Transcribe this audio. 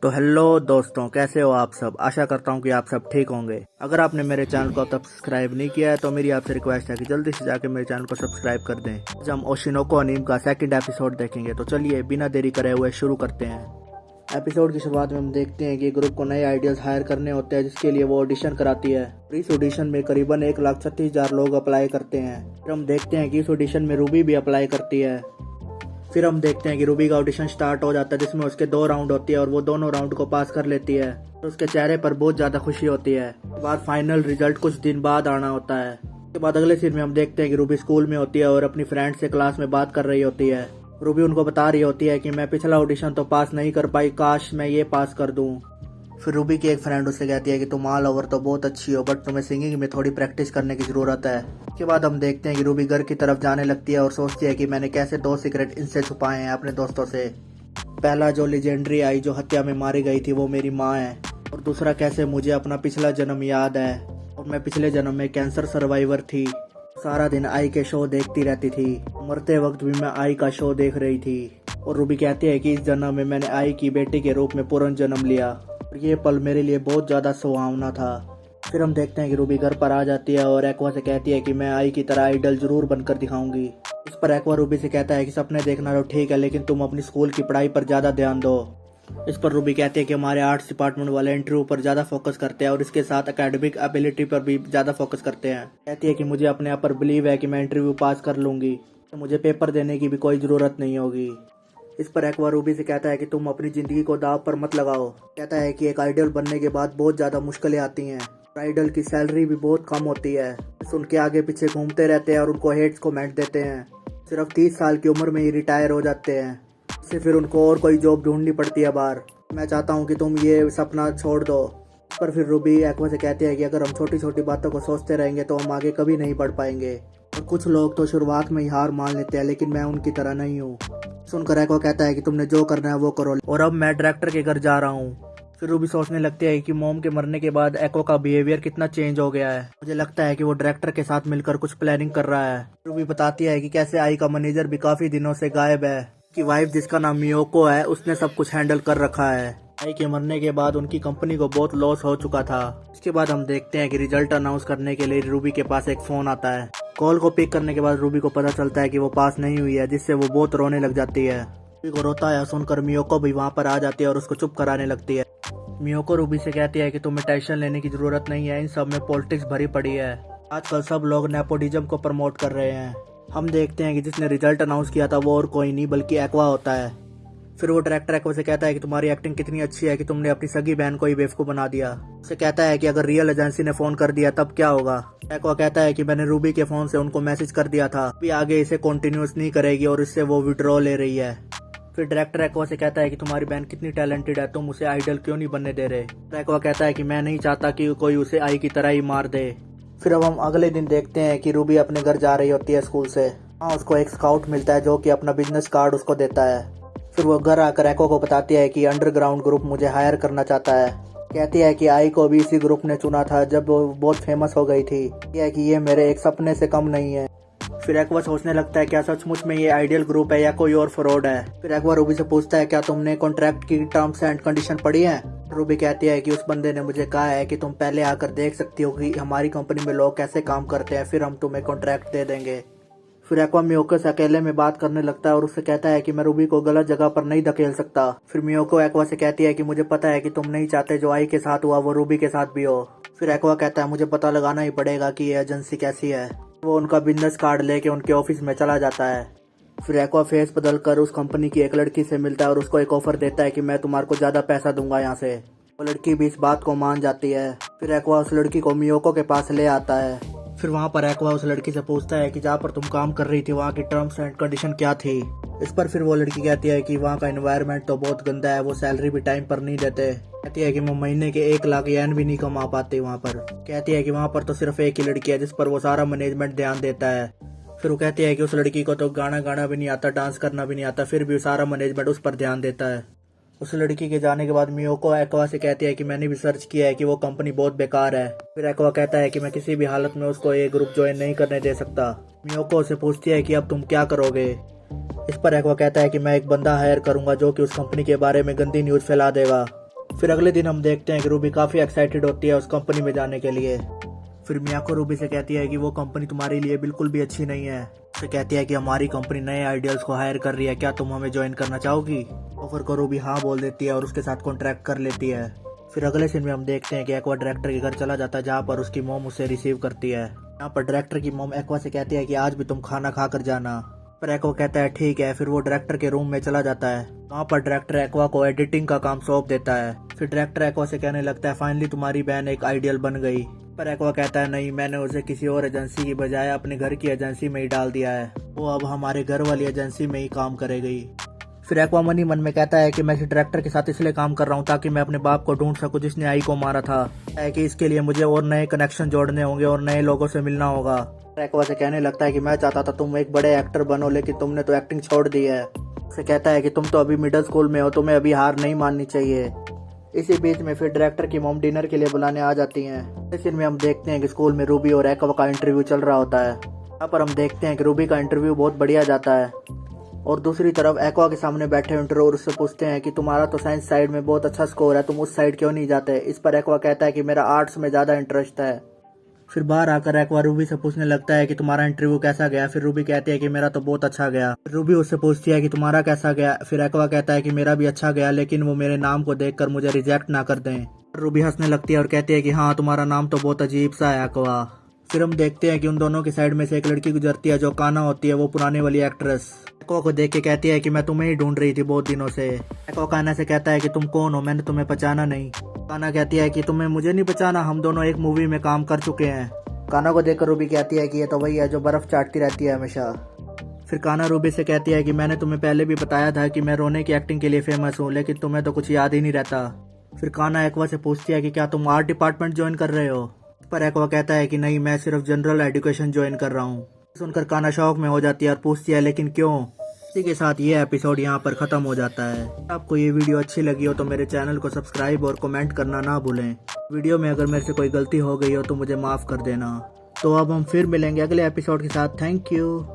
तो हेलो दोस्तों, कैसे हो आप सब। आशा करता हूँ कि आप सब ठीक होंगे। अगर आपने मेरे चैनल को सब्सक्राइब नहीं किया है तो मेरी आपसे रिक्वेस्ट है कि जल्दी से जाके मेरे चैनल को सब्सक्राइब कर दें। आज हम ओशिनोको अनीम का सेकंड एपिसोड देखेंगे, तो चलिए बिना देरी करे हुए शुरू करते हैं। एपिसोड की शुरुआत में हम देखते हैं कि ग्रुप को नए आइडियाज हायर करने होते हैं, जिसके लिए वो ऑडिशन कराती है। इस ऑडिशन में करीबन 1,36,000 लोग अप्लाई करते हैं। फिर हम देखते हैं कि इस ऑडिशन में रूबी भी अप्लाई करती है। फिर हम देखते हैं कि रूबी का ऑडिशन स्टार्ट हो जाता है, जिसमें उसके 2 राउंड होती है और वो दोनों राउंड को पास कर लेती है। तो उसके चेहरे पर बहुत ज़्यादा खुशी होती है। उसके बाद फाइनल रिजल्ट कुछ दिन बाद आना होता है। उसके बाद अगले सीन में हम देखते हैं कि रूबी स्कूल में होती है और अपनी फ्रेंड से क्लास में बात कर रही होती है। रूबी उनको बता रही होती है कि मैं पिछला ऑडिशन तो पास नहीं कर पाई, काश मैं ये पास कर दूँ। फिर रूबी की एक फ्रेंड उससे कहती है कि तुम ऑल ओवर तो बहुत अच्छी हो, बट तुम्हें सिंगिंग में थोड़ी प्रैक्टिस करने की ज़रूरत है। उसके बाद हम देखते हैं कि रूबी घर की तरफ जाने लगती है और सोचती है कि मैंने कैसे 2 सीक्रेट इनसे छुपाए हैं अपने दोस्तों से। पहला, जो लेजेंडरी आई जो हत्या में मारी गई थी वो मेरी माँ है, और दूसरा कैसे मुझे अपना पिछला जन्म याद है और मैं पिछले जन्म में कैंसर सर्वाइवर थी। सारा दिन आई के शो देखती रहती थी, मरते वक्त भी मैं आई का शो देख रही थी। और रूबी कहती है कि इस जन्म में मैंने आई की बेटी के रूप में पुनर्जन्म लिया और ये पल मेरे लिए बहुत ज़्यादा सुहावना था। फिर हम देखते हैं कि रूबी घर पर आ जाती है और एक्वा से कहती है कि मैं आई की तरह आइडल जरूर बनकर दिखाऊंगी। इस पर एक्वा रूबी से कहता है कि सपने देखना तो ठीक है, लेकिन तुम अपनी स्कूल की पढ़ाई पर ज़्यादा ध्यान दो। इस पर रूबी कहती है कि हमारे आर्ट्स डिपार्टमेंट वाले इंटरव्यू पर ज़्यादा फोकस करते हैं और इसके साथ एकेडमिक एबिलिटी पर भी ज़्यादा फोकस करते हैं। कहती है कि मुझे अपने आप पर बिलीव है कि मैं इंटरव्यू पास कर लूँगी, तो मुझे पेपर देने की भी कोई ज़रूरत नहीं होगी। इस पर एक्वा रूबी से कहता है कि तुम अपनी ज़िंदगी को दाव पर मत लगाओ। कहता है कि एक आइडल बनने के बाद बहुत ज़्यादा मुश्किलें आती हैं, आइडल की सैलरी भी बहुत कम होती है। बस उनके आगे पीछे घूमते रहते हैं और उनको हेट्स कमेंट देते हैं। सिर्फ 30 साल की उम्र में ही रिटायर हो जाते हैं। इससे फिर उनको और कोई जॉब ढूंढनी पड़ती है बाहर। मैं चाहता हूँ कि तुम ये सपना छोड़ दो। पर फिर रूबी एक्वा से कहती है कि अगर हम छोटी छोटी बातों को सोचते रहेंगे तो हम आगे कभी नहीं बढ़ पाएंगे। और कुछ लोग तो शुरुआत में ही हार मान लेते हैं, लेकिन मैं उनकी तरह नहीं हूँ। सुनकर एक्वा कहता है कि तुमने जो करना है वो करो, और अब मैं डायरेक्टर के घर जा रहा हूँ। फिर रूबी सोचने लगती है कि मॉम के मरने के बाद एक्वा का बिहेवियर कितना चेंज हो गया है। मुझे लगता है कि वो डायरेक्टर के साथ मिलकर कुछ प्लानिंग कर रहा है। रूबी बताती है कि कैसे आई का मैनेजर भी काफी दिनों से गायब है, कि वाइफ जिसका नाम मियोको है उसने सब कुछ हैंडल कर रखा है। आई के मरने के बाद उनकी कंपनी को बहुत लॉस हो चुका था। इसके बाद हम देखते हैं कि रिजल्ट अनाउंस करने के लिए रूबी के पास एक फोन आता है। कॉल को पिक करने के बाद रूबी को पता चलता है कि वो पास नहीं हुई है, जिससे वो बहुत रोने लग जाती है। रूबी को रोता है सुनकर मियोको भी वहाँ पर आ जाती है और उसको चुप कराने लगती है। मियोको रूबी से कहती है कि तुम्हें टेंशन लेने की जरूरत नहीं है, इन सब में पॉलिटिक्स भरी पड़ी है। आजकल सब लोग नेपोटिज्म को प्रमोट कर रहे हैं। हम देखते हैं कि जिसने रिजल्ट अनाउंस किया था वो और कोई नहीं बल्कि एक्वा होता है। फिर वो डायरेक्टर एक्वा से कहता है कि तुम्हारी एक्टिंग कितनी अच्छी है कि तुमने अपनी सगी बहन को ही बेवकूफ़ बना दिया। उसे कहता है कि अगर रियल एजेंसी ने फ़ोन कर दिया तब क्या होगा। एक्वा कहता है कि मैंने रूबी के फ़ोन से उनको मैसेज कर दिया था, अभी आगे इसे कंटिन्यूस नहीं करेगी और इससे वो विड्रॉ ले रही है। फिर डायरेक्टर एक्वा से कहता है कि तुम्हारी बहन कितनी टैलेंटेड है, तुम उसे आइडल क्यों नहीं बनने दे रहे। एक्वा कहता है कि मैं नहीं चाहता कि कोई उसे आई की तरह ही मार दे। फिर अब हम अगले दिन देखते हैं कि रूबी अपने घर जा रही होती है स्कूल से। हाँ, उसको एक स्काउट मिलता है जो कि अपना बिजनेस कार्ड उसको देता है। फिर वो घर आकर एक्वा को बताती है कि अंडरग्राउंड ग्रुप मुझे हायर करना चाहता है। कहती है कि आई को भी इसी ग्रुप ने चुना था जब वो बहुत फेमस हो गई थी, कि ये मेरे एक सपने से कम नहीं है। फिर एक्वा सोचने लगता है क्या सचमुच में ये आइडियल ग्रुप है या कोई और फ्रॉड है। फिर एक्वा रूबी से पूछता है क्या तुमने कॉन्ट्रैक्ट की टर्म्स एंड कंडीशन पढ़ी है। रूबी कहती है कि उस बंदे ने मुझे कहा है कि तुम पहले आकर देख सकती हो कि हमारी कंपनी में लोग कैसे काम करते हैं, फिर हम तुम्हें कॉन्ट्रैक्ट दे देंगे। फिर एक्वा मियोको से अकेले में बात करने लगता है और उससे कहता है कि मैं रूबी को गलत जगह पर नहीं धकेल सकता। फिर मियोको एक्वा से कहती है कि मुझे पता है कि तुम नहीं चाहते जो आई के साथ हुआ वो रूबी के साथ भी हो। फिर एक्वा कहता है मुझे पता लगाना ही पड़ेगा कि ये एजेंसी कैसी है। वो उनका बिजनेस कार्ड लेके उनके ऑफिस में चला जाता है। फिर एक्वा फेस बदल कर उस कंपनी की एक लड़की से मिलता है और उसको एक ऑफर देता है कि मैं तुम्हारे को ज़्यादा पैसा दूंगा यहाँ से। वो लड़की भी इस बात को मान जाती है। फिर एक्वा उस लड़की को मियोको के पास ले आता है। फिर वहाँ पर एक्वा उस लड़की से पूछता है कि जहाँ पर तुम काम कर रही थी वहाँ की टर्म्स एंड कंडीशन क्या थी। इस पर फिर वो लड़की कहती है कि वहाँ का एनवायरनमेंट तो बहुत गंदा है, वो सैलरी भी टाइम पर नहीं देते। कहती है कि वो महीने के 1 लाख येन भी नहीं कमा पाते वहाँ पर। कहती है कि वहाँ पर तो सिर्फ एक ही लड़की है जिस पर वो सारा मैनेजमेंट ध्यान देता है। फिर वो कहती है कि उस लड़की को तो गाना भी नहीं आता, डांस करना भी नहीं आता, फिर भी सारा मैनेजमेंट उस पर ध्यान देता है। उस लड़की के जाने के बाद मियोको एक्वा से कहती है कि मैंने भी सर्च किया है कि वो कंपनी बहुत बेकार है। फिर एक्वा कहता है कि मैं किसी भी हालत में उसको ये ग्रुप ज्वाइन नहीं करने दे सकता। मियोको से पूछती है कि अब तुम क्या करोगे। इस पर एक्वा कहता है कि मैं एक बंदा हायर करूंगा जो कि उस कंपनी के बारे में गंदी न्यूज़ फैला देगा। फिर अगले दिन हम देखते हैं कि रूबी काफ़ी एक्साइटेड होती है उस कंपनी में जाने के लिए। फिर मियाको रूबी से कहती है कि वो कंपनी तुम्हारे लिए बिल्कुल भी अच्छी नहीं है। उसे कहती है कि हमारी कंपनी नए आइडियल्स को हायर कर रही है, क्या तुम हमें ज्वाइन करना चाहोगी। ऑफर को रूबी हाँ बोल देती है और उसके साथ कॉन्ट्रैक्ट कर लेती है। फिर अगले सीन में हम देखते हैं कि एक्वा डायरेक्टर के घर चला जाता है, जहाँ पर उसकी मॉम उसे रिसीव करती है। यहाँ पर डायरेक्टर की मॉम एक्वा से कहती है कि आज भी तुम खाना खा कर जाना, पर एक्वा कहता है ठीक है। फिर वो डायरेक्टर के रूम में चला जाता है। वहाँ पर डायरेक्टर एक्वा को एडिटिंग का काम सौंप देता है। फिर डायरेक्टर एक्वा से कहने लगता है फाइनली तुम्हारी बहन एक आइडियल बन गई, पर एक्वा कहता है नहीं, मैंने उसे किसी और एजेंसी की बजाय अपने घर की एजेंसी में ही डाल दिया है, वो अब हमारे घर वाली एजेंसी में ही काम करेगी। फिर एक्वा मन ही मन में कहता है कि मैं इस डायरेक्टर के साथ इसलिए काम कर रहा हूँ ताकि मैं अपने बाप को ढूंढ सकूँ जिसने आई को मारा था, कि इसके लिए मुझे और नए कनेक्शन जोड़ने होंगे और नए लोगों से मिलना होगा। एक्वा से कहने लगता है कि मैं चाहता था तुम एक बड़े एक्टर बनो, लेकिन तुमने तो एक्टिंग छोड़ दी है। उसे कहता है कि तुम तो अभी मिडिल स्कूल में हो, तुम्हें अभी हार नहीं माननी चाहिए। इसी बीच में फिर डायरेक्टर की मॉम डिनर के लिए बुलाने आ जाती हैं। इस सीन में हम देखते हैं कि स्कूल में रूबी और एक्वा का इंटरव्यू चल रहा होता है। यहाँ पर हम देखते हैं कि रूबी का इंटरव्यू बहुत बढ़िया जाता है और दूसरी तरफ एक्वा के सामने बैठे इंटरव्यूअर उससे पूछते हैं कि तुम्हारा तो साइंस साइड में बहुत अच्छा स्कोर है, तुम उस साइड क्यों नहीं जाते। इस पर एक्वा कहता है कि मेरा आर्ट्स में ज़्यादा इंटरेस्ट है। फिर बाहर आकर एक्वा रूबी से पूछने लगता है कि तुम्हारा इंटरव्यू कैसा गया। फिर रूबी कहती है कि मेरा तो बहुत अच्छा गया। फिर रूबी उससे पूछती है कि तुम्हारा कैसा गया। फिर एक्वा कहता है कि मेरा भी अच्छा गया, लेकिन वो मेरे नाम को देखकर मुझे रिजेक्ट ना कर दें। रूबी हंसने लगती है और कहती है कि हाँ, तुम्हारा नाम तो बहुत अजीब सा है एक्वा। फिर हम देखते हैं कि उन दोनों की साइड में से एक लड़की गुजरती है जो काना होती है, वो पुराने वाली एक्ट्रेस। एक्वा को देख के कहती है कि मैं तुम्हें ही ढूंढ रही थी बहुत दिनों से। एक्वा काना से कहता है कि तुम कौन हो, मैंने तुम्हें पहचाना नहीं। काना कहती है कि तुम्हें मुझे नहीं पहचाना, हम दोनों एक मूवी में काम कर चुके हैं। काना को देखकर रूबी कहती है कि ये तो वही है जो बर्फ चाटती रहती है हमेशा। फिर काना रूबी से कहती है कि मैंने तुम्हें पहले भी बताया था कि मैं रोने की एक्टिंग के लिए फेमस हूँ, लेकिन तुम्हें तो कुछ याद ही नहीं रहता। फिर काना एक्वा से पूछती है कि क्या तुम आर्ट डिपार्टमेंट ज्वाइन कर रहे हो, पर एक्वा कहता है कि नहीं, मैं सिर्फ जनरल एजुकेशन ज्वाइन कर रहा हूँ। सुनकर काना शौक में हो जाती है और पूछती है लेकिन क्यों। इसी के साथ ये एपिसोड यहाँ पर खत्म हो जाता है। आपको ये वीडियो अच्छी लगी हो तो मेरे चैनल को सब्सक्राइब और कमेंट करना ना भूलें। वीडियो में अगर मेरे से कोई गलती हो गई हो तो मुझे माफ़ कर देना। तो अब हम फिर मिलेंगे अगले एपिसोड के साथ। Thank you.